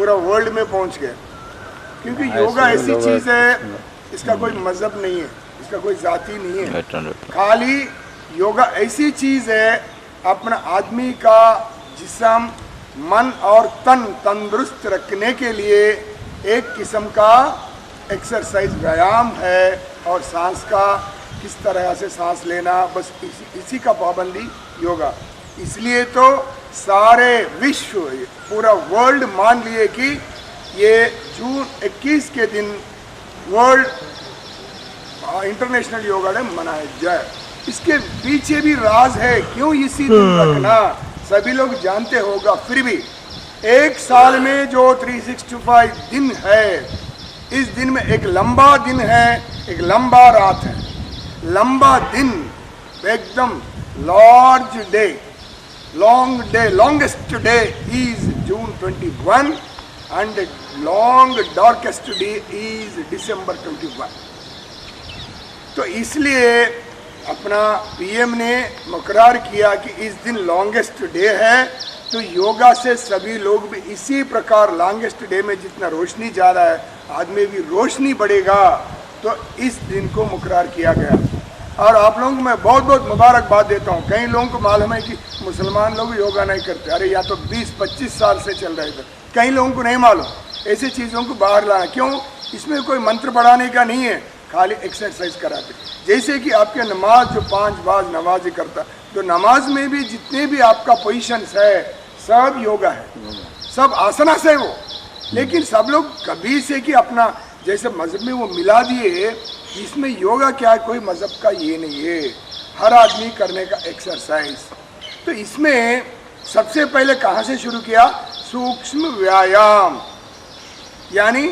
पूरा वर्ल्ड में पहुंच गया। क्योंकि योगा ऐसी चीज़ है, इसका कोई मजहब नहीं है, इसका कोई जाति नहीं है। खाली योगा ऐसी चीज़ है अपना आदमी का जिस्म, मन और तन तंदुरुस्त रखने के लिए एक किस्म का एक्सरसाइज, व्यायाम है। और सांस का किस तरह से सांस लेना, बस इसी का पाबंदी योगा। इसलिए तो सारे विश्व, पूरा वर्ल्ड मान लिए कि ये जून 21 के दिन वर्ल्ड इंटरनेशनल योगा डे मनाया जाए। इसके पीछे भी राज है, क्यों इसी दिन रखना सभी लोग जानते होगा। फिर भी एक साल में जो 365 दिन है, इस दिन में एक लंबा दिन है, एक लंबा रात है। लंबा दिन एकदम large day, long day, longest day is June 21 and long darkest day is December 21। तो इसलिए अपना पीएम ने मुकर्रर किया कि इस दिन लॉन्गेस्ट डे है, तो योगा से सभी लोग भी इसी प्रकार लॉन्गेस्ट डे में जितना रोशनी जा रहा है, आदमी भी रोशनी बढ़ेगा। तो इस दिन को मुकर्रर किया गया। और आप लोगों को मैं बहुत बहुत मुबारकबाद देता हूँ। कई लोगों को मालूम है कि मुसलमान लोग योगा नहीं करते, अरे या तो 20-25 साल से चल रहे थे। कई लोगों को नहीं मालूम, ऐसी चीज़ों को बाहर लाना। क्यों? इसमें कोई मंत्र बढ़ाने का नहीं है, खाली एक्सरसाइज कराते। जैसे कि आपके नमाज जो 5 बार नमाज करता, तो नमाज में भी जितने भी आपका पोजीशंस है सब योगा है, सब आसना से वो। लेकिन सब लोग कभी से कि अपना जैसे मजहब में वो मिला दिए, इसमें योगा क्या है, कोई मजहब का ये नहीं है, हर आदमी करने का एक्सरसाइज। तो इसमें सबसे पहले कहाँ से शुरू किया? सूक्ष्म व्यायाम, यानी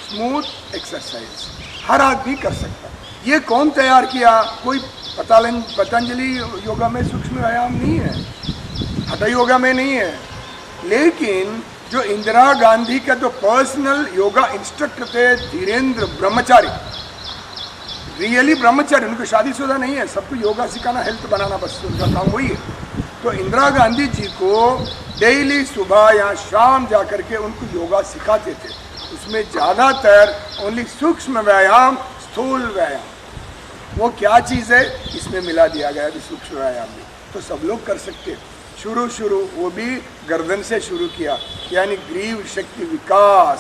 स्मूथ एक्सरसाइज हर आदमी कर सकता है। ये कौन तैयार किया? कोई पतंजलि योगा में सूक्ष्म व्यायाम नहीं है, हठ योगा में नहीं है। लेकिन जो इंदिरा गांधी का जो पर्सनल योगा इंस्ट्रक्टर थे, धीरेन्द्र ब्रह्मचारी, रियली ब्रह्मचारी, उनको शादीशुदा नहीं है, सबको योगा सिखाना, हेल्थ बनाना, बस उनका काम वही है। तो इंदिरा गांधी जी को डेली सुबह या शाम जा करके उनको योगा सिखाते थे। उसमें ज़्यादातर ओनली सूक्ष्म व्यायाम, स्थूल व्यायाम, वो क्या चीज़ है इसमें मिला दिया गया है सूक्ष्म व्यायाम में। तो सब लोग कर सकते हैं। शुरू वो भी गर्दन से शुरू किया, यानी ग्रीव शक्ति विकास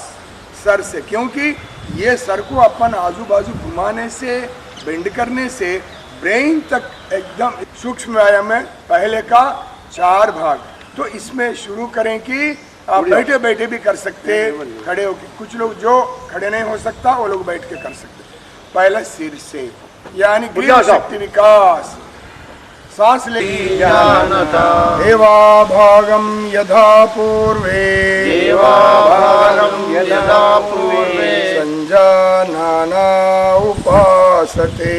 सर से। क्योंकि ये सर को अपन आजू बाजू घुमाने से, बेंड करने से ब्रेन तक एकदम सूक्ष्म व्यायाम है। पहले का 4 भाग, तो इसमें शुरू करें कि आप बैठे बैठे भी कर सकते, खड़े होकर। कुछ लोग जो खड़े नहीं हो सकता वो लोग बैठ के कर सकते। पहले सिर से, यानी ग्रीव शक्ति विकास, सांस ले। देवा भागम यथा पूर्वे, संजानाना उपासते।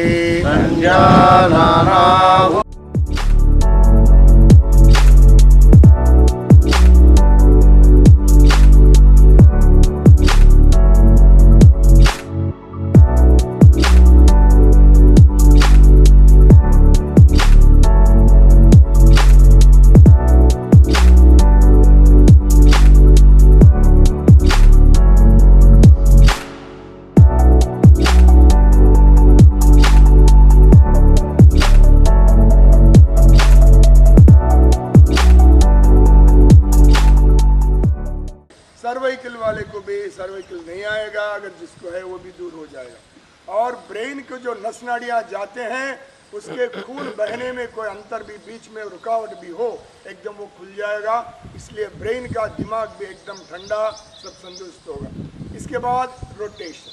सर्वाइकल वाले को भी सर्वाइकल नहीं आएगा, अगर जिसको है वो भी दूर हो जाएगा। और ब्रेन को जो नस नाड़ियाँ जाते हैं, उसके खून बहने में कोई अंतर भी, बीच में रुकावट भी हो, एकदम वो खुल जाएगा। इसलिए ब्रेन का दिमाग भी एकदम ठंडा, सब तंदुरुस्त होगा। इसके बाद रोटेशन,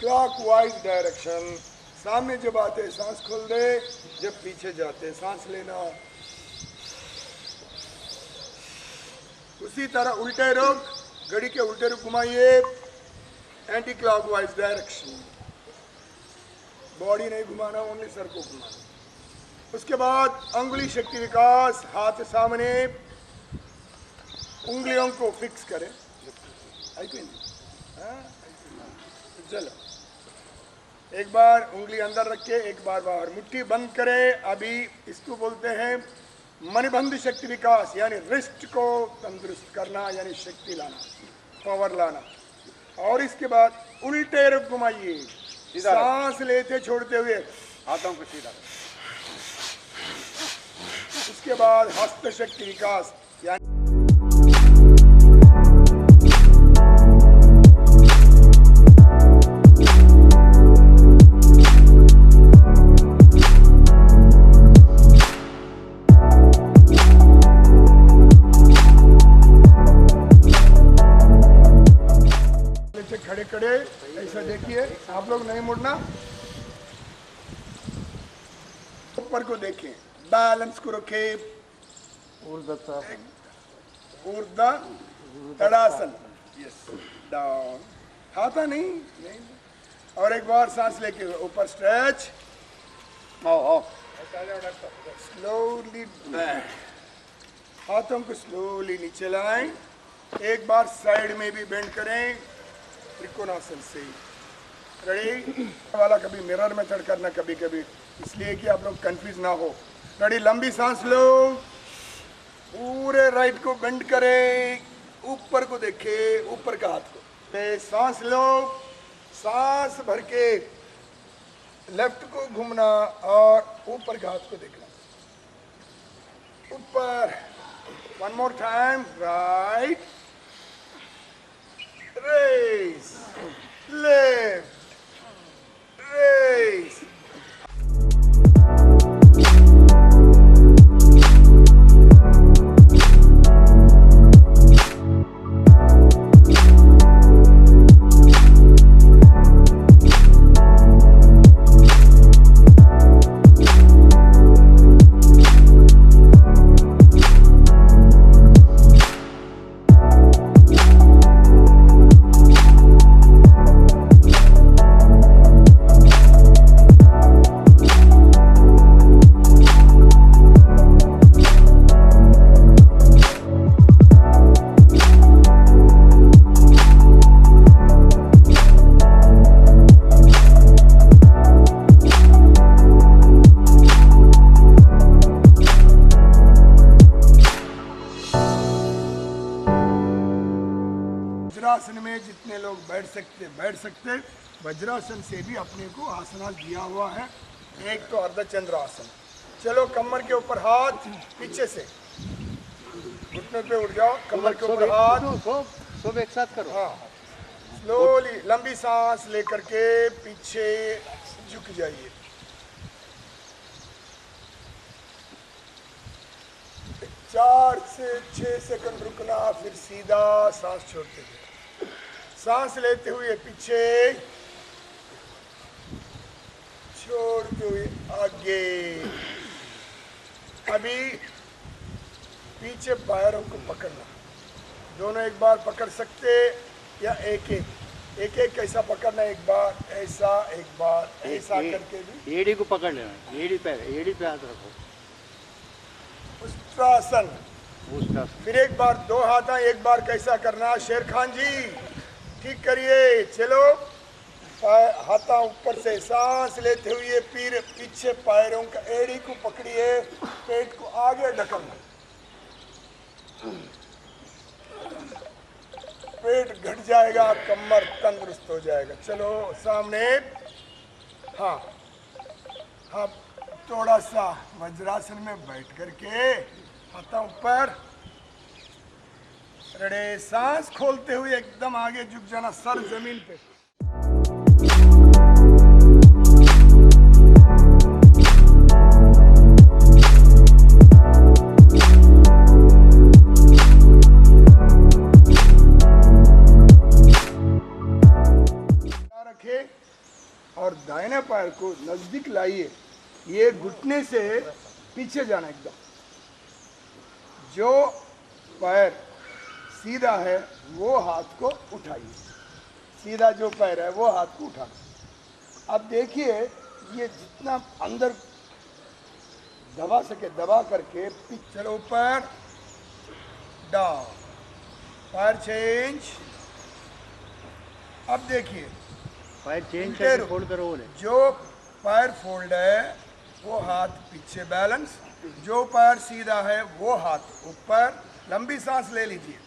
क्लॉकवाइज डायरेक्शन। सामने जब आते सांस खोल दे, जब पीछे जाते सांस लेना। उसी तरह उल्टे रुख, घड़ी के उल्टे रुख घुमाइए, एंटी क्लॉकवाइज डायरेक्शन। बॉडी नहीं घुमाना, ओनली सर को घुमाना। उसके बाद अंगुली शक्ति विकास, हाथ सामने, उंगलियों को फिक्स करें। चलो, एक बार उंगली अंदर रखे, एक बार बाहर, मुट्ठी बंद करें। अभी इसको बोलते हैं मनबंध शक्ति विकास, यानी रिस्ट को तंदुरुस्त करना, यानी शक्ति लाना। पावर लाना। और इसके बाद उल्टे रुख घुमाइए, सांस लेते छोड़ते हुए हाथों को सीधा। उसके बाद हस्त शक्ति विकास, यानी खड़े खड़े ऐसा देखिए, आप लोग नहीं मुड़ना, ऊपर को देखें, बैलेंस को रखे, ऊर्ध्व तड़ासन, यस, डाउन, खाता नहीं, और एक बार सांस लेके ऊपर स्ट्रेच, स्लोली बैक, हाथों को स्लोली नीचे लाएं, एक बार साइड में भी बेंड करें त्रिकोणासन से। रेडी वाला कभी मिरर मेथड करना कभी कभी, इसलिए कि आप लोग कंफ्यूज ना हो। रेडी, लंबी सांस लो, पूरे राइट को बेंड करें, ऊपर को देखे, ऊपर का हाथ को सांस लो, सांस भर के लेफ्ट को घूमना और ऊपर का हाथ को देखना, ऊपर। One more time, right, raise, left, raise. Vajrasana में जितने लोग बैठ सकते, वज्रासन से भी अपने को आसनास दिया हुआ है। एक तो अर्धचंद्र आसन। चलो, कमर के ऊपर हाथ, पीछे से घुटने पे उठ जाओ, कमर के ऊपर हाथ, सब एक साथ करो। हाँ, स्लोली लंबी सांस लेकर के पीछे झुक जाइए। 4 से 6 सेकंड रुकना, फिर सीधा सांस छोड़ते हुए, सांस लेते हुए पीछे, छोड़ते हुए आगे। अभी पीछे पैरों को पकड़ना, दोनों एक बार पकड़ सकते या एक एक कैसा पकड़ना, एक बार ऐसा, एक बार ऐसा करके भी। एड़ी को पकड़ लेना, एड़ी पे हाथ रखो, उष्ट्रासन। उष्ट्रासन। फिर एक बार 2 हाथ, एक बार कैसा करना, शेर खान जी ठीक करिए। चलो, हाथा ऊपर से सांस लेते हुए फिर पीछे पैरों का एड़ी को पकड़िए, पेट को आगे ढकलना, पेट घट जाएगा, कमर तंदुरुस्त हो जाएगा। चलो सामने, हाँ हाँ, थोड़ा सा वज्रासन में बैठ करके हाथा ऊपर, रेडी, सांस खोलते हुए एकदम आगे झुक जाना, सर जमीन पे। रखे और दाहिने पैर को नजदीक लाइए, ये घुटने से पीछे जाना एकदम। जो पैर सीधा है वो हाथ को उठाइए, सीधा जो पैर है वो हाथ को उठाना। अब देखिए, ये जितना अंदर दबा सके दबा करके, चलो ऊपर, डाउन, पैर चेंज। अब देखिए, पैर चेंज करके फोल्ड करो, जो पैर फोल्ड है वो हाथ पीछे बैलेंस, जो पैर सीधा है वो हाथ ऊपर। लंबी सांस ले लीजिए,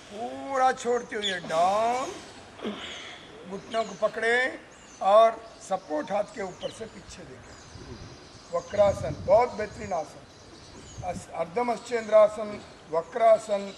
पूरा छोड़ते हुए डाउन, घुटनों को पकड़े और सपोर्ट हाथ के ऊपर से पीछे देखें। वक्रासन बहुत बेहतरीन आसन, अर्धमश्चेंद्रासन, वक्रासन।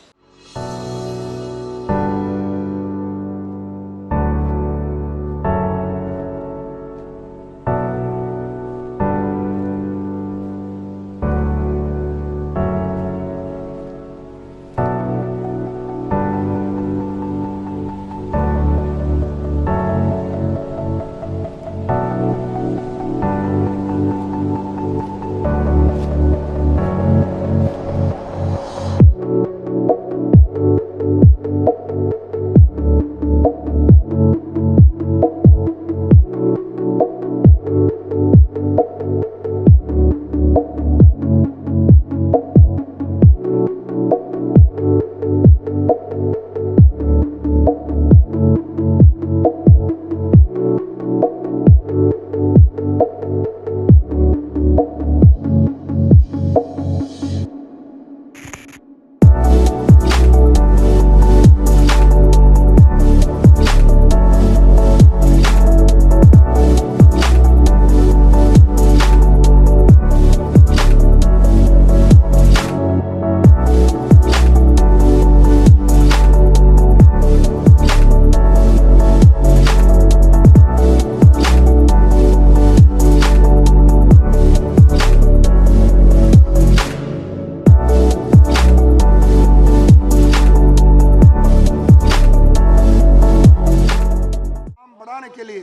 के लिए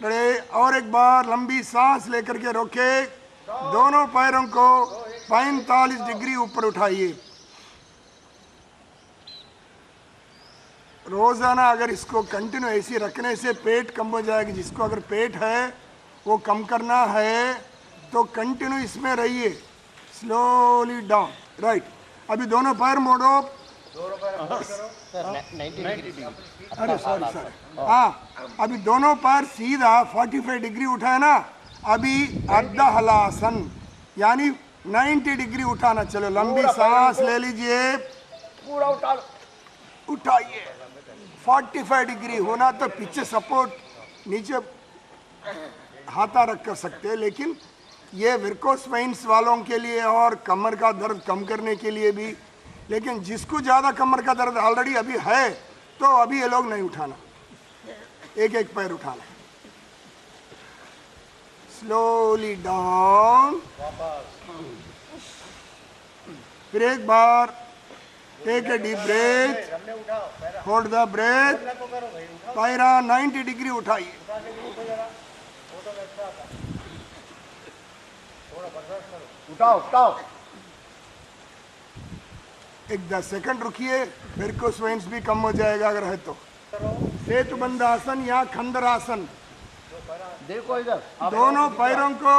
खड़े और एक बार लंबी सांस लेकर के रोके, दोनों पैरों को 45 डिग्री ऊपर उठाइए। रोजाना अगर इसको कंटिन्यू ऐसे रखने से पेट कम हो जाएगी। जिसको अगर पेट है वो कम करना है तो कंटिन्यू इसमें रहिए। Slowly down, right. अभी दोनों पैर मोड़ो। अरे सॉरी हाँ, अभी दोनों पैर सीधा 45 डिग्री उठाए ना। अभी अर्ध हलासन यानी 90 डिग्री उठाना। चलो लंबी सांस ले लीजिए, पूरा उठाइए। 45 डिग्री होना तो पीछे सपोर्ट नीचे हाथा रख कर सकते हैं, लेकिन ये वेरिकोस वेन्स वालों के लिए और कमर का दर्द कम करने के लिए भी। लेकिन जिसको ज़्यादा कमर का दर्द ऑलरेडी अभी है तो अभी ये लोग नहीं उठाना, एक एक पैर उठाना। स्लोली डाउन, फिर एक बार take a deep breath, hold the breath. पैरा 90 डिग्री उठाइए। उठाओ उठाओ। एक 10 सेकंड रुकिए, वेरिकोस वेन्स भी कम हो जाएगा अगर है तो। सेतुबंध आसन या खंडर आसन। देखो इधर, दोनों पैरों को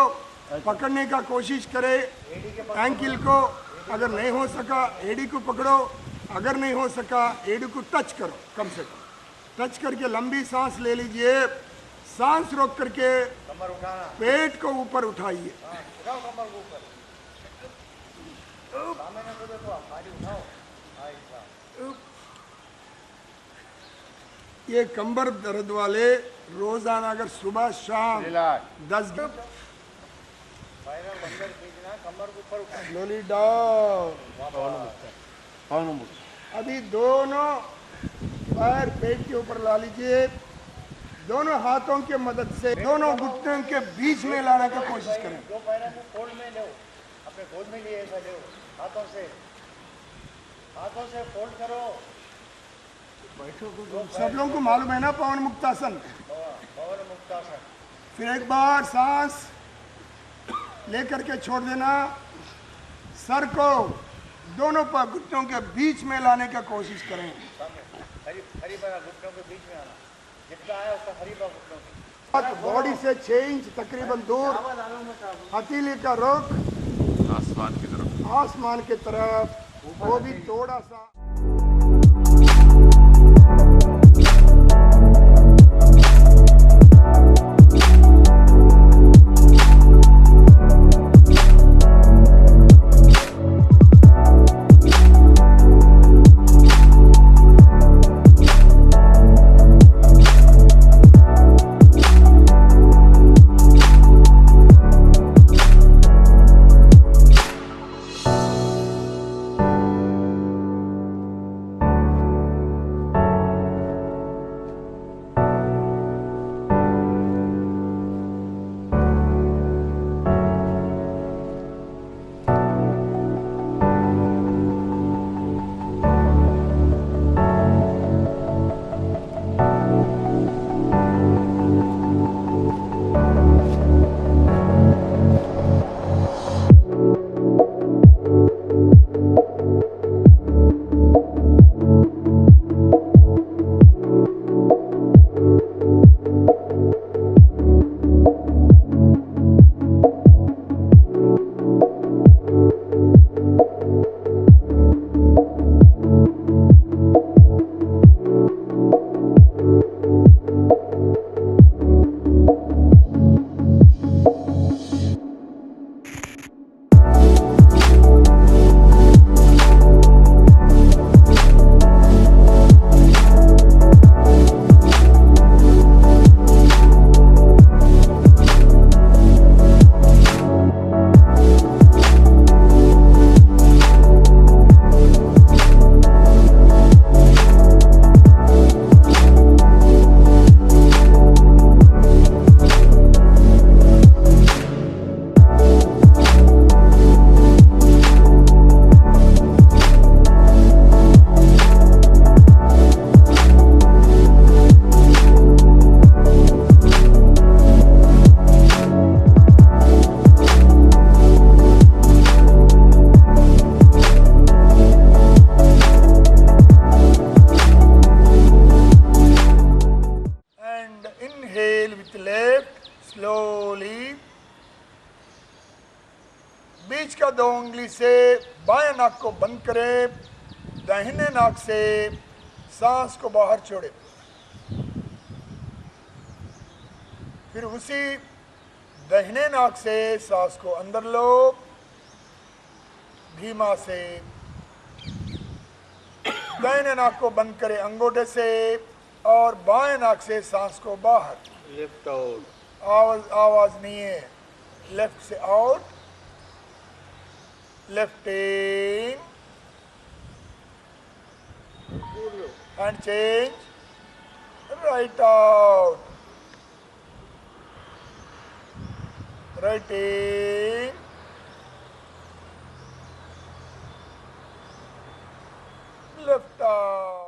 पकड़ने का कोशिश करें। एंकिल को अगर नहीं हो सका एडी को पकड़ो, अगर नहीं हो सका एडी को टच करो। कम से कम टच करके लंबी सांस ले लीजिए। सांस रोक करके पेट को ऊपर उठाइए। ये कंबर दर्द वाले रोजाना अगर सुबह शाम 10 स्लोली डाउन। अभी दोनों पैर पेट के ऊपर ला लीजिए। दोनों हाथों के मदद से दोनों घुटनों के बीच में लाने की कोशिश करें। दो पैरों को फोल्ड में लो, अपने गोद में लिए ऐसा लो। हाथों से फोल्ड करो। सब लोगों को मालूम है ना पवन मुक्तासन। पवन मुक्तासन। फिर एक बार सांस लेकर के छोड़ देना। सर को दोनों पर घुटनों के बीच में लाने का कोशिश करें। हरी बार घुटनों के बीच में आना। जितना आया उसका हरी बार घुटनों के। बॉडी से 6 इंच तकरीबन दूर हथेली का रुख आसमान की तरफ, वो भी थोड़ा सा। स्लोली बीच का 2 उंगली से बाएं नाक को बंद करें, दाहिने नाक से सांस को बाहर छोड़े। फिर उसी दाहिने नाक से सांस को अंदर लो, धीमा से। दाहिने नाक को बंद करें अंगूठे से और बाएं नाक से सांस को बाहर। Lift out. आवाज नहीं है। लेफ्ट से out, left in and change, right out, right in, left out.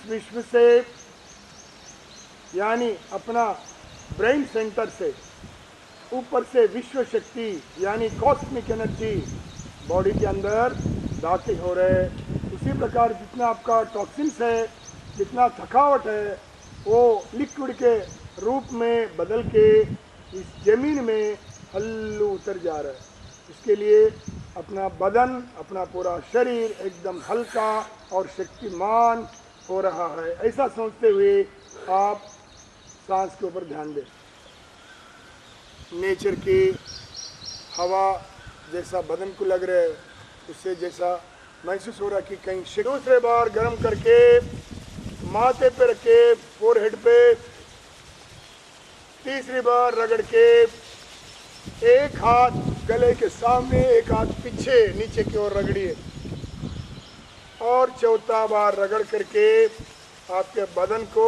विश्व से यानी अपना ब्रेन सेंटर से ऊपर से विश्व शक्ति यानी कॉस्मिक एनर्जी बॉडी के अंदर दाखिल हो रहे हैं। उसी प्रकार जितना आपका टॉक्सिन्स है, जितना थकावट है, वो लिक्विड के रूप में बदल के इस जमीन में हल्लू उतर जा रहा है। इसके लिए अपना बदन, अपना पूरा शरीर एकदम हल्का और शक्तिमान हो रहा है। ऐसा सोचते हुए आप सांस के ऊपर ध्यान दें। नेचर की हवा जैसा बदन को लग रहा है, उससे जैसा महसूस हो रहा कि कहीं से। दूसरे बार गर्म करके माथे पे रखे, फोरहेड पे। तीसरी बार रगड़ के एक हाथ गले के सामने, एक हाथ पीछे नीचे की ओर रगड़िए। और चौथा बार रगड़ करके आपके बदन को,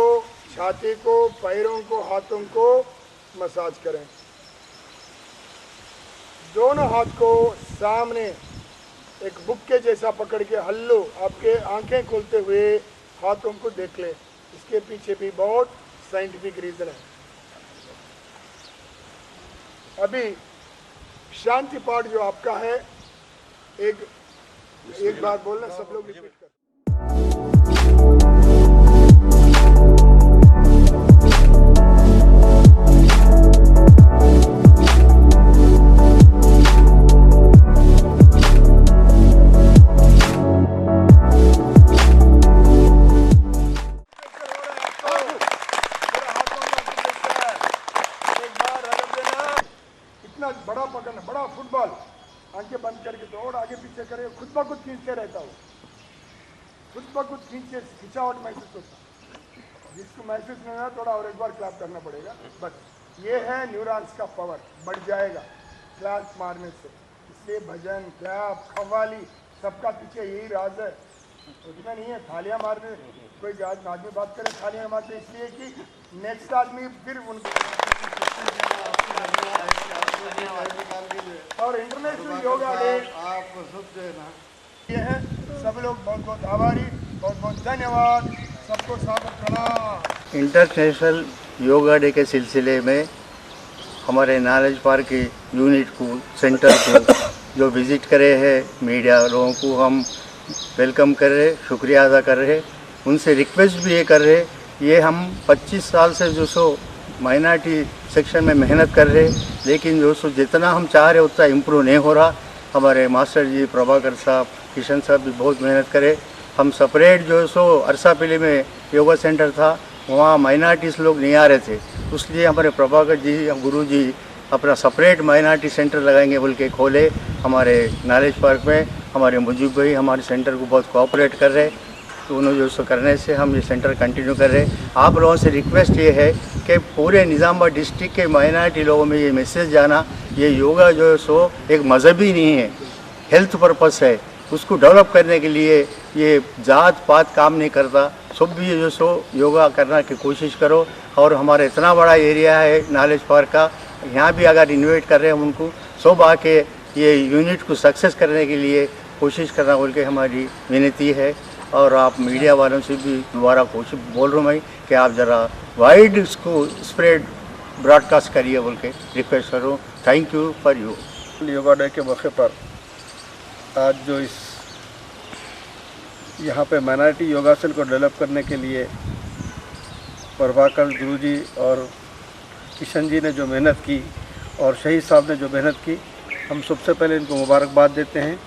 छाती को, पैरों को, हाथों को मसाज करें। दोनों हाथ को सामने एक बुक्के जैसा पकड़ के हल्लो आपके आंखें खोलते हुए हाथों को देख लें। इसके पीछे भी बहुत साइंटिफिक रीजन है। अभी शांति पाठ जो आपका है, एक एक बात बोलना, सब लोग रिपीट कर। बड़ा पकड़ना, बड़ा फुटबॉल, आंखें बंद करके दौड़ आगे पीछे करे, खुद ब खुद खींचते रहता हूँ, खुद ब खुद खिंचावट महसूस होता। जिसको महसूस नहीं होगा थोड़ा और एक बार क्लैप करना पड़ेगा। बस ये है न्यूरॉन्स का पावर, बढ़ जाएगा क्लैप मारने से। इसलिए भजन, क्लैप, खवाली, सबका पीछे यही राज है। उतना नहीं है थालियां मारने, कोई आदमी बात करे थालियां मारते इसलिए कि नेक्स्ट आदमी फिर उनको। और इंटरनेशनल योगा डे आप सब जो है ना, ये है। सब लोग बहुत बहुत आभारी, बहुत बहुत धन्यवाद, सबको सादर प्रणाम। इंटरनेशनल योगा डे के सिलसिले में हमारे नॉलेज पार्क के यूनिट को, सेंटर को जो विज़िट करे हैं, मीडिया लोगों को हम वेलकम कर रहे, शुक्रिया अदा कर रहे। उनसे रिक्वेस्ट भी ये कर रहे, ये हम 25 साल से जो सो माइनॉरिटी सेक्शन में मेहनत कर रहे, लेकिन जो सो जितना हम चाह रहे उतना इम्प्रूव नहीं हो रहा। हमारे मास्टर जी प्रभाकर साहब, किशन साहब भी बहुत मेहनत करे। हम सेपरेट जो सो अरसापल्ली में योगा सेंटर था, वहाँ माइनॉरिटीज़ लोग नहीं आ रहे थे, इसलिए हमारे प्रभाकर जी, गुरु जी अपना सेपरेट माइनॉरिटी सेंटर लगाएंगे बोल के खोले। हमारे नॉलेज पार्क में हमारे मुजीब भाई हमारे सेंटर को बहुत कोऑपरेट कर रहे, तो उन्होंने जो सो करने से हम ये सेंटर कंटिन्यू कर रहे। आप लोगों से रिक्वेस्ट ये है कि पूरे निज़ामाबाद डिस्ट्रिक्ट के माइनॉरिटी लोगों में ये मैसेज जाना, ये योगा जो है सो एक मजहबी नहीं है, हेल्थ पर्पस है। उसको डेवलप करने के लिए ये जात पात काम नहीं करता, सब भी जो सो योगा करने की कोशिश करो। और हमारा इतना बड़ा एरिया है नॉलेज पार्क का, यहाँ भी अगर इन्वाइट कर रहे हैं हम उनको सब आके ये यूनिट को सक्सेस करने के लिए कोशिश करना बोल के हमारी विनती है। और आप मीडिया वालों से भी दोबारा कोशिश बोल रहा हूँ मैं कि आप ज़रा वाइड इसको स्प्रेड ब्रॉडकास्ट करिए बोल के रिक्वेस्ट करूँ। Thank you for you. Yoga day के मौके पर आज जो इस यहाँ पे माइनॉरिटी योगासन को डेवलप करने के लिए प्रभाकर गुरुजी और किशन जी ने जो मेहनत की और शहीद साहब ने जो मेहनत की, हम सबसे पहले इनको मुबारकबाद देते हैं।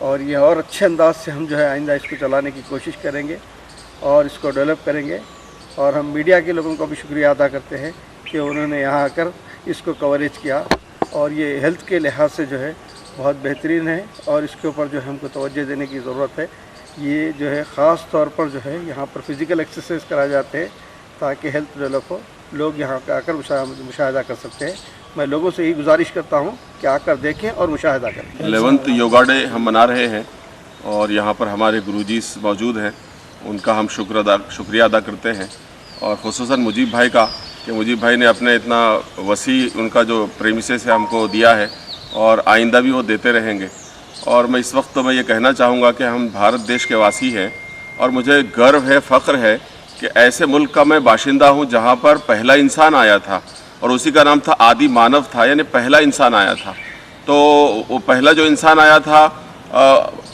और ये और अच्छे अंदाज से हम जो है आइंदा इसको चलाने की कोशिश करेंगे और इसको डेवलप करेंगे। और हम मीडिया के लोगों का भी शुक्रिया अदा करते हैं कि उन्होंने यहाँ आकर इसको कवरेज किया। और ये हेल्थ के लिहाज से जो है बहुत बेहतरीन है और इसके ऊपर जो है हमको तवज्जो देने की ज़रूरत है। ये जो है ख़ास तौर पर जो है यहाँ पर फिज़िकल एक्सरसाइज कराए जाते हैं ताकि हेल्थ डेवलप हो, लोग यहाँ पर आकर मुशाहिदा कर सकते हैं। मैं लोगों से यही गुजारिश करता हूँ कि आकर देखें और मुशाहिदा करें। 11th योगा डे हम मना रहे हैं और यहाँ पर हमारे गुरुजी मौजूद हैं, उनका हम शुक्रिया अदा करते हैं। और ख़ुसूसन मुजीब भाई का, कि मुजीब भाई ने अपने इतना वसी उनका जो प्रेमिसेस है हमको दिया है और आइंदा भी वो देते रहेंगे। और मैं इस वक्त तो मैं ये कहना चाहूँगा कि हम भारत देश के वासी हैं और मुझे गर्व है, फ़ख्र है कि ऐसे मुल्क का मैं बाशिंदा हूँ जहाँ पर पहला इंसान आया था और उसी का नाम था आदि मानव था, यानी पहला इंसान आया था। तो वो पहला जो इंसान आया था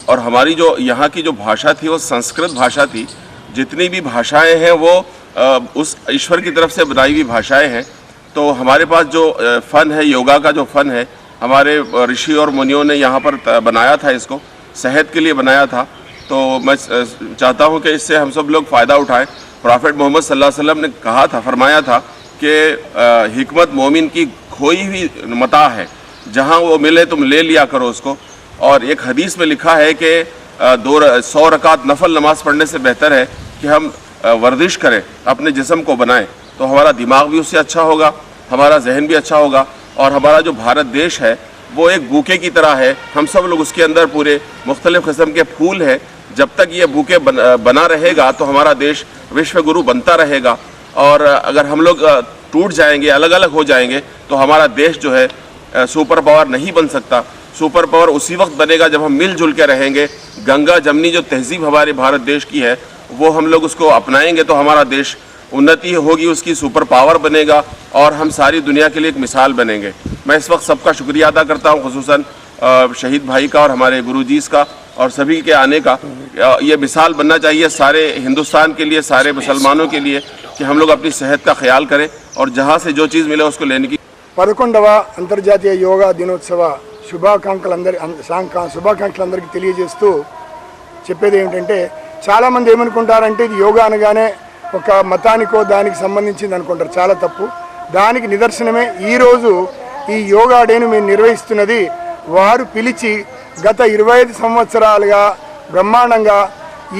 और हमारी जो यहाँ की जो भाषा थी वो संस्कृत भाषा थी। जितनी भी भाषाएं हैं वो उस ईश्वर की तरफ से बनाई हुई भाषाएं हैं। तो हमारे पास जो फ़न है, योगा का जो फ़न है, हमारे ऋषि और मुनियों ने यहाँ पर बनाया था, इसको सेहत के लिए बनाया था। तो मैं चाहता हूँ कि इससे हम सब लोग फ़ायदा उठाएं। प्रॉफेट मोहम्मद सल्लल्लाहु अलैहि वसल्लम ने कहा था, फरमाया था कि हिकमत मोमिन की खोई हुई मता है, जहाँ वो मिले तुम ले लिया करो उसको। और एक हदीस में लिखा है कि 100 रकात नफल नमाज पढ़ने से बेहतर है कि हम वर्जिश करें, अपने जिस्म को बनाएं, तो हमारा दिमाग भी उससे अच्छा होगा, हमारा जहन भी अच्छा होगा। और हमारा जो भारत देश है वो एक बूके की तरह है, हम सब लोग उसके अंदर पूरे मुख्तलिफ़ किस्म के फूल हैं। जब तक ये बूके बना रहेगा तो हमारा देश विश्व गुरु बनता रहेगा। और अगर हम लोग टूट जाएंगे, अलग अलग हो जाएंगे, तो हमारा देश जो है सुपर पावर नहीं बन सकता। सुपर पावर उसी वक्त बनेगा जब हम मिलजुल के रहेंगे। गंगा जमनी जो तहजीब हमारे भारत देश की है वो हम लोग उसको अपनाएंगे तो हमारा देश उन्नति होगी, उसकी सुपर पावर बनेगा और हम सारी दुनिया के लिए एक मिसाल बनेंगे। मैं इस वक्त सबका शुक्रिया अदा करता हूँ, खुसूसन शहीद भाई का और हमारे गुरुजीज़ का और सभी के आने का ये मिसाल बनना चाहिए सारे हिंदुस्तान के लिए, सारे मुसलमानों के लिए कि हम लोग अपनी सेहत का ख्याल करें और जहाँ से जो चीज़ मिले उसको लेने की 11వ అంతర్జాతీయ యోగా దినోత్సవ శుభాకాంక్షలందరికీ తెలియజేస్తూ చెప్పేది ఏంటంటే చాలామంది ఏమనుకుంటారంటే ఇది యోగా అనగానే ఒక మతానికో దానికి సంబంధించింది అనుకుంటారు. చాలా తప్పు. దానికి నిదర్శనమే ఈరోజు ఈ యోగా డేను మేము నిర్వహిస్తున్నది. వారు పిలిచి గత 25 సంవత్సరాలుగా బ్రహ్మాండంగా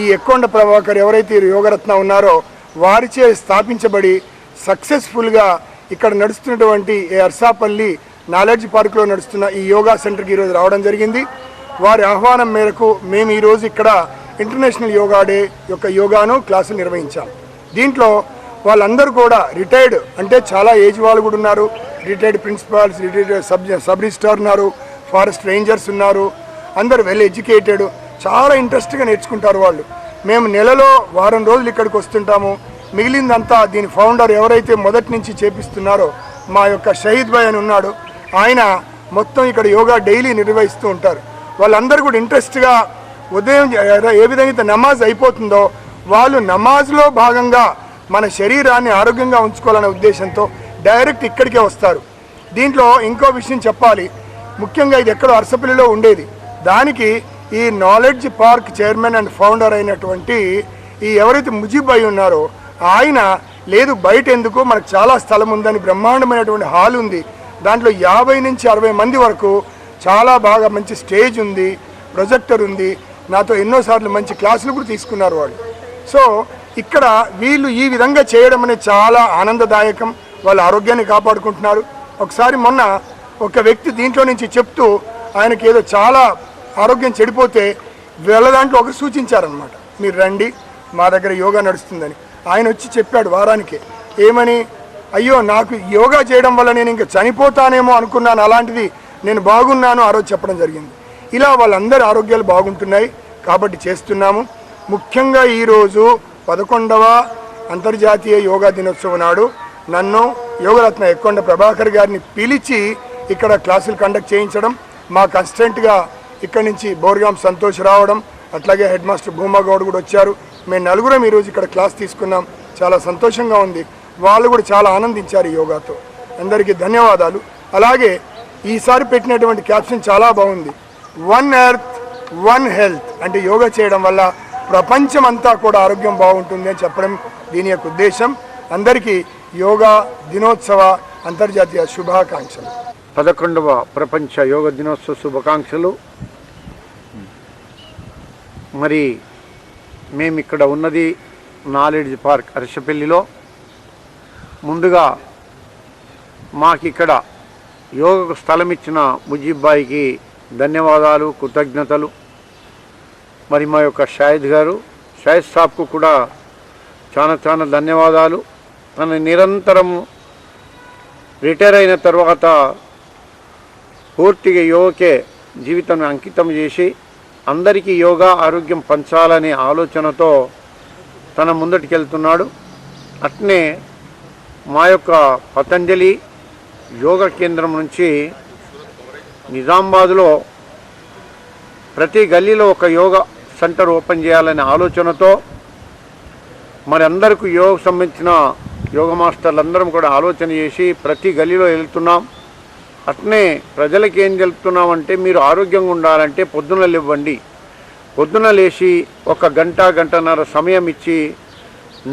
ఈ ఎక్కొండ ప్రభాకర్ ఎవరైతే యోగరత్న ఉన్నారో వారిచే స్థాపించబడి సక్సెస్ఫుల్గా ఇక్కడ నడుస్తున్నటువంటి అర్సాపల్లి నాలెడ్జ్ పార్క్లో నడుస్తున్న ఈ యోగా సెంటర్కి ఈరోజు రావడం జరిగింది. వారి ఆహ్వానం మేరకు మేము ఈరోజు ఇక్కడ ఇంటర్నేషనల్ యోగా డే యొక్క యోగాను క్లాసులు నిర్వహించాం. దీంట్లో వాళ్ళందరూ కూడా రిటైర్డ్, అంటే చాలా ఏజ్ వాళ్ళు కూడా ఉన్నారు. Retired principals, retired sub registrar ఉన్నారు, ఫారెస్ట్ రేంజర్స్ ఉన్నారు. అందరూ వెల్ ఎడ్యుకేటెడ్, చాలా ఇంట్రెస్ట్గా నేర్చుకుంటారు వాళ్ళు. మేము నెలలో వారం రోజులు ఇక్కడికి వస్తుంటాము. మిగిలిందంతా దీని ఫౌండర్ ఎవరైతే మొదటి నుంచి చేపిస్తున్నారో మా యొక్క షహీద్ భాయ్ అని ఉన్నాడు, ఆయన మొత్తం ఇక్కడ యోగా డైలీ నిర్వహిస్తూ ఉంటారు. వాళ్ళందరూ కూడా ఇంట్రెస్ట్గా ఉదయం ఏ విధంగా అయితే నమాజ్ అయిపోతుందో వాళ్ళు నమాజ్లో భాగంగా మన శరీరాన్ని ఆరోగ్యంగా ఉంచుకోవాలనే ఉద్దేశంతో డైరెక్ట్ ఇక్కడికే వస్తారు. దీంట్లో ఇంకో విషయం చెప్పాలి. ముఖ్యంగా ఇది ఎక్కడో అరసపల్లిలో ఉండేది. దానికి ఈ knowledge park chairman and founder అయినటువంటి ఈ ఎవరైతే ముజీబ్ భాయ్ ఉన్నారో ఆయన లేదు బయట ఎందుకు, మనకు చాలా స్థలం ఉందని బ్రహ్మాండమైనటువంటి హాల్ ఉంది. దాంట్లో 50 నుంచి 60 మంది వరకు చాలా బాగా మంచి స్టేజ్ ఉంది, ప్రొజెక్టర్ ఉంది. నాతో ఎన్నోసార్లు మంచి క్లాసులు కూడా తీసుకున్నారు వాళ్ళు. సో ఇక్కడ వీళ్ళు ఈ విధంగా చేయడం అనేది చాలా ఆనందదాయకం. వాళ్ళ ఆరోగ్యాన్ని కాపాడుకుంటున్నారు. ఒకసారి మొన్న ఒక వ్యక్తి దీంట్లో నుంచి చెప్తూ ఆయనకి ఏదో చాలా ఆరోగ్యం చెడిపోతే వీళ్ళ దాంట్లో ఒకరు సూచించారనమాట, మీరు రండి మా దగ్గర యోగా నడుస్తుందని. ఆయన వచ్చి చెప్పాడు వారానికి. ఏమని, అయ్యో నాకు యోగా చేయడం వల్ల నేను ఇంకా చనిపోతానేమో అనుకున్నాను, అలాంటిది నేను బాగున్నాను ఆ రోజు చెప్పడం జరిగింది. ఇలా వాళ్ళందరి ఆరోగ్యాలు బాగుంటున్నాయి కాబట్టి చేస్తున్నాము. ముఖ్యంగా ఈరోజు 11వ అంతర్జాతీయ యోగా దినోత్సవం నాడు నన్ను యోగరత్న ఎక్కొండ ప్రభాకర్ గారిని పిలిచి ఇక్కడ క్లాసులు కండక్ట్ చేయించడం, మా కన్స్టెంట్గా ఇక్కడి నుంచి బోర్గాం సంతోష్ రావడం, అట్లాగే హెడ్ మాస్టర్ భూమాగౌడ్ కూడా వచ్చారు. మేము నలుగురం ఈరోజు ఇక్కడ క్లాస్ తీసుకున్నాం. చాలా సంతోషంగా ఉంది. వాళ్ళు కూడా చాలా ఆనందించారు ఈ యోగాతో. అందరికీ ధన్యవాదాలు. అలాగే ఈసారి పెట్టినటువంటి క్యాప్షన్ చాలా బాగుంది. 1 ఎర్త్ 1 హెల్త్, అంటే యోగా చేయడం వల్ల ప్రపంచం అంతా కూడా ఆరోగ్యం బాగుంటుంది అని చెప్పడం దీని యొక్క ఉద్దేశం. అందరికీ యోగా దినోత్సవ అంతర్జాతీయ శుభాకాంక్షలు. 11వ ప్రపంచ యోగ దినోత్సవ శుభాకాంక్షలు. మరి మేము ఇక్కడ ఉన్నది నాలెడ్జ్ పార్క్ అరసపల్లిలో. ముందుగా మాకిక్కడ యోగకు స్థలం ఇచ్చిన ముజీబ్ భాయ్కి ధన్యవాదాలు, కృతజ్ఞతలు. మరి మా యొక్క షాహిద్ సాబ్కు కూడా చాలా ధన్యవాదాలు. తను నిరంతరం రిటైర్ అయిన తర్వాత పూర్తిగా యోగకే జీవితం అంకితం చేసి అందరికీ యోగా ఆరోగ్యం పంచాలనే ఆలోచనతో తన ముందటికెళ్తున్నాడు. అట్నే మా యొక్క పతంజలి యోగా కేంద్రం నుంచి నిజామాబాద్లో ప్రతి గల్లీలో ఒక యోగా సెంటర్ ఓపెన్ చేయాలనే ఆలోచనతో మరి అందరికీ యోగకు సంబంధించిన యోగ మాస్టర్లు అందరం కూడా ఆలోచన చేసి ప్రతి గల్లీలో వెళ్తున్నాం. అట్నే ప్రజలకి ఏం తెలుపుతున్నామంటే, మీరు ఆరోగ్యంగా ఉండాలంటే పొద్దున లేవండి. పొద్దున లేచి 1 గంట గంటన్నర సమయం ఇచ్చి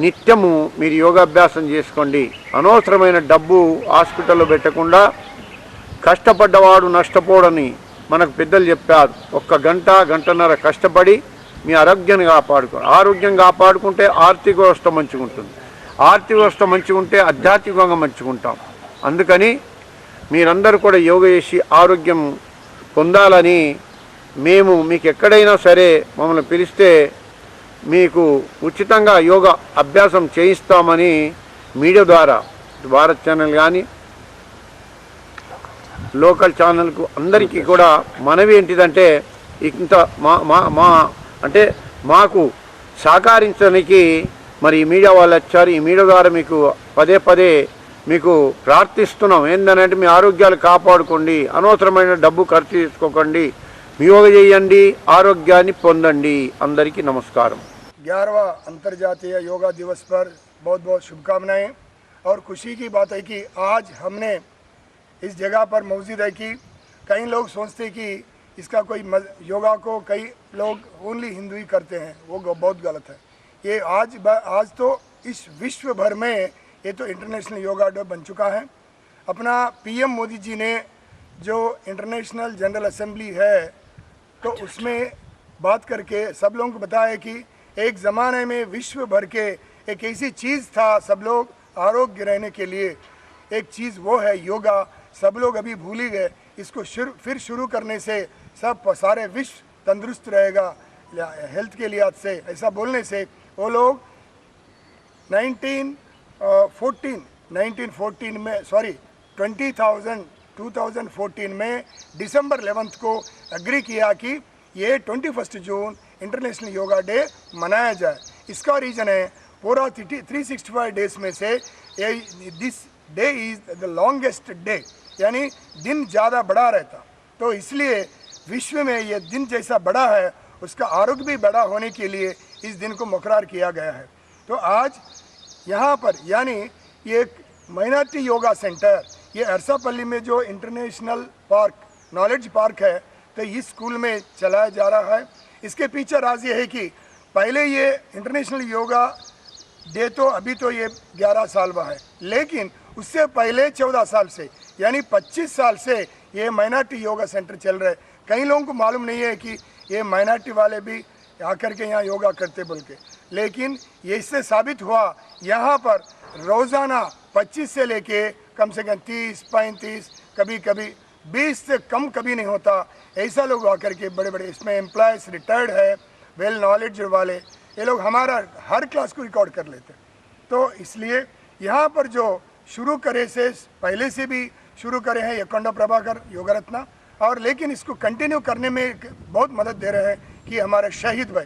నిత్యము మీరు యోగాభ్యాసం చేసుకోండి. అనవసరమైన డబ్బు హాస్పిటల్లో పెట్టకుండా కష్టపడ్డవాడు నష్టపోడని మనకు పెద్దలు చెప్పారు. 1 గంట గంటన్నర కష్టపడి మీ ఆరోగ్యాన్ని ఆరోగ్యం కాపాడుకుంటే ఆర్థిక వ్యవస్థ మంచిగా ఉంటుంది. ఆర్థిక వ్యవస్థ మంచిగా ఉంటే ఆధ్యాత్మికంగా మంచిగా ఉంటాం. అందుకని మీరందరూ కూడా యోగా చేసి ఆరోగ్యం పొందాలని మేము మీకు ఎక్కడైనా సరే మమ్మల్ని పిలిస్తే మీకు ఉచితంగా యోగా అభ్యాసం చేయిస్తామని మీడియా ద్వారా భారత్ ఛానల్ కానీ లోకల్ ఛానల్కు అందరికీ కూడా మనవి ఏంటిదంటే, ఇంత మా అంటే మాకు సహకరించడానికి మరి ఈ మీడియా వాళ్ళు వచ్చారు. ఈ మీడియా ద్వారా మీకు పదే మీకు ప్రార్థిస్తున్నాం. ఏంటంటే మీ ఆరోగ్యాలు కాపాడుకోండి, అనవసరమైన డబ్బు ఖర్చు చేసుకోకండి, యోగా చేయండి, ఆరోగ్యాన్ని పొందండి. అందరికీ నమస్కారం. 11वां अंतर्राष्ट्रीय योगा दिवस पर बहुत बहुत शुभकामनाएं। और खुशी की बात है कि आज हमने इस जगह पर मौजूद है कि कई लोग सोचते कि इसका कोई योगा को कई लोग ओनली हिंदू ही करते हैं, वो बहुत गलत है। ये आज तो इस विश्व भर में ये तो इंटरनेशनल योगा डे बन चुका है। अपना पीएम मोदी जी ने जो इंटरनेशनल जनरल असेंबली है तो उसमें बात करके सब लोगों को बताया कि एक ज़माने में विश्व भर के एक ऐसी चीज़ था, सब लोग आरोग्य रहने के लिए एक चीज़ वो है योगा। सब लोग अभी भूल ही गए। इसको फिर शुरू करने से सब सारे विश्व तंदुरुस्त रहेगा हेल्थ के लिहाज से। ऐसा बोलने से वो लोग 1914 में 2014 में दिसंबर 11 को एग्री किया कि ये 21 जून इंटरनेशनल योगा डे मनाया जाए। इसका रीज़न है पूरा 365 डेज में से this day is the longest day, यानी दिन ज़्यादा बड़ा रहता। तो इसलिए विश्व में ये दिन जैसा बड़ा है उसका आरोग्य भी बड़ा होने के लिए इस दिन को मुकर्रर किया गया है। तो आज यहाँ पर यानी ये माइनॉरिटी योगा सेंटर ये अरसापल्ली में जो इंटरनेशनल पार्क नॉलेज पार्क है तो इस स्कूल में चलाया जा रहा है। इसके पीछे राज ये है कि पहले ये इंटरनेशनल योगा डे तो अभी तो ये 11 साल हुआ है, लेकिन उससे पहले 14 साल से यानी 25 साल से ये माइनॉरिटी योगा सेंटर चल रहे। कई लोगों को मालूम नहीं है कि ये माइनॉरिटी वाले भी आकर के यहाँ योगा करते बोल के, लेकिन ये इससे साबित हुआ यहाँ पर रोज़ाना 25 से लेके कम से कम 30-35 कभी कभी 20 से कम कभी नहीं होता ऐसा लोग आकर के बड़े बड़े इसमें एम्प्लॉयज़ रिटायर्ड है वेल नॉलेज वाले ये लोग हमारा हर क्लास को रिकॉर्ड कर लेते। तो इसलिए यहाँ पर जो शुरू करे से पहले से भी शुरू करे हैं यकोंडा प्रभाकर योगा रत्ना, और लेकिन इसको कंटिन्यू करने में बहुत मदद दे रहे हैं कि हमारे शहीद भाई।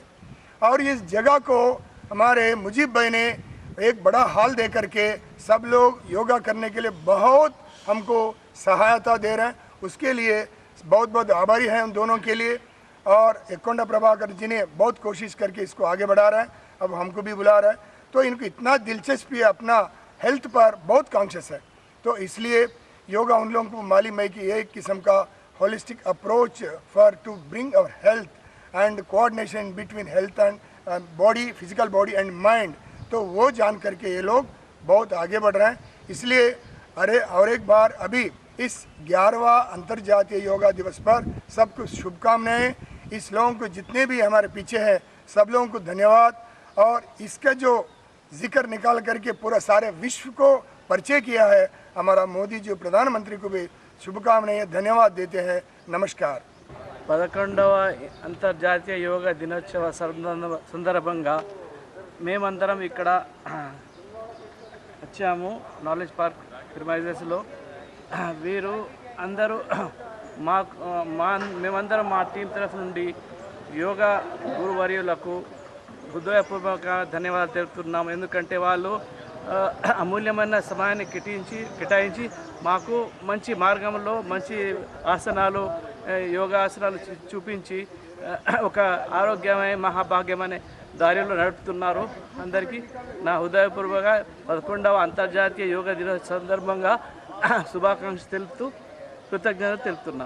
और इस जगह को हमारे मुजीब भाई ने एक बड़ा हॉल दे करके सब लोग योगा करने के लिए बहुत हमको सहायता दे रहे हैं। उसके लिए बहुत बहुत आभारी हैं उन दोनों के लिए। और यकोंडा प्रभाकर जी ने बहुत कोशिश करके इसको आगे बढ़ा रहा है, अब हमको भी बुला रहा है। तो इनको इतना दिलचस्पी है, अपना हेल्थ पर बहुत कॉन्शियस है। तो इसलिए योगा उन लोगों को मालूम है कि एक किस्म का holistic approach for to bring our health and coordination between health and body, physical body and mind. तो वो जान करके ये लोग बहुत आगे बढ़ रहे हैं। इसलिए और एक बार अभी इस 11वां अंतर्राष्ट्रीय योगा दिवस पर सबको शुभकामनाएं। इस लोगों को जितने भी हमारे पीछे हैं सब लोगों को धन्यवाद। और इसका जो जिक्र निकाल करके पूरा सारे विश्व को परिचय किया है हमारा मोदी जी प्रधानमंत्री को भी शुभकामनाएं धन्यवाद देते हैं। नमस्कार। 11వ అంతర్జాతీయ యోగా దినోత్సవ సందర్భంగా మేమందరం ఇక్కడ వచ్చాము నాలెడ్జ్ పార్క్ ప్రిమైజెస్లో। వీరు అందరూ మేమందరం మా టీం తరఫు నుండి యోగా గురువర్యులకు హృదయపూర్వక ధన్యవాదాలు తెలుపుతున్నాము। ఎందుకంటే వాళ్ళు అమూల్యమైన సమయాన్ని కేటాయించి మాకు మంచి మార్గంలో మంచి ఆసనాలు యోగాసనాలు చూపించి ఒక ఆరోగ్యమైన మహాభాగ్యమైన దారిలో నడుపుతున్నారు। అందరికీ నా హృదయపూర్వక 11వ అంతర్జాతీయ యోగా దినోత్సవ సందర్భంగా శుభాకాంక్షలు తెలుపుతూ కృతజ్ఞతలు తెలుపుతున్నాను।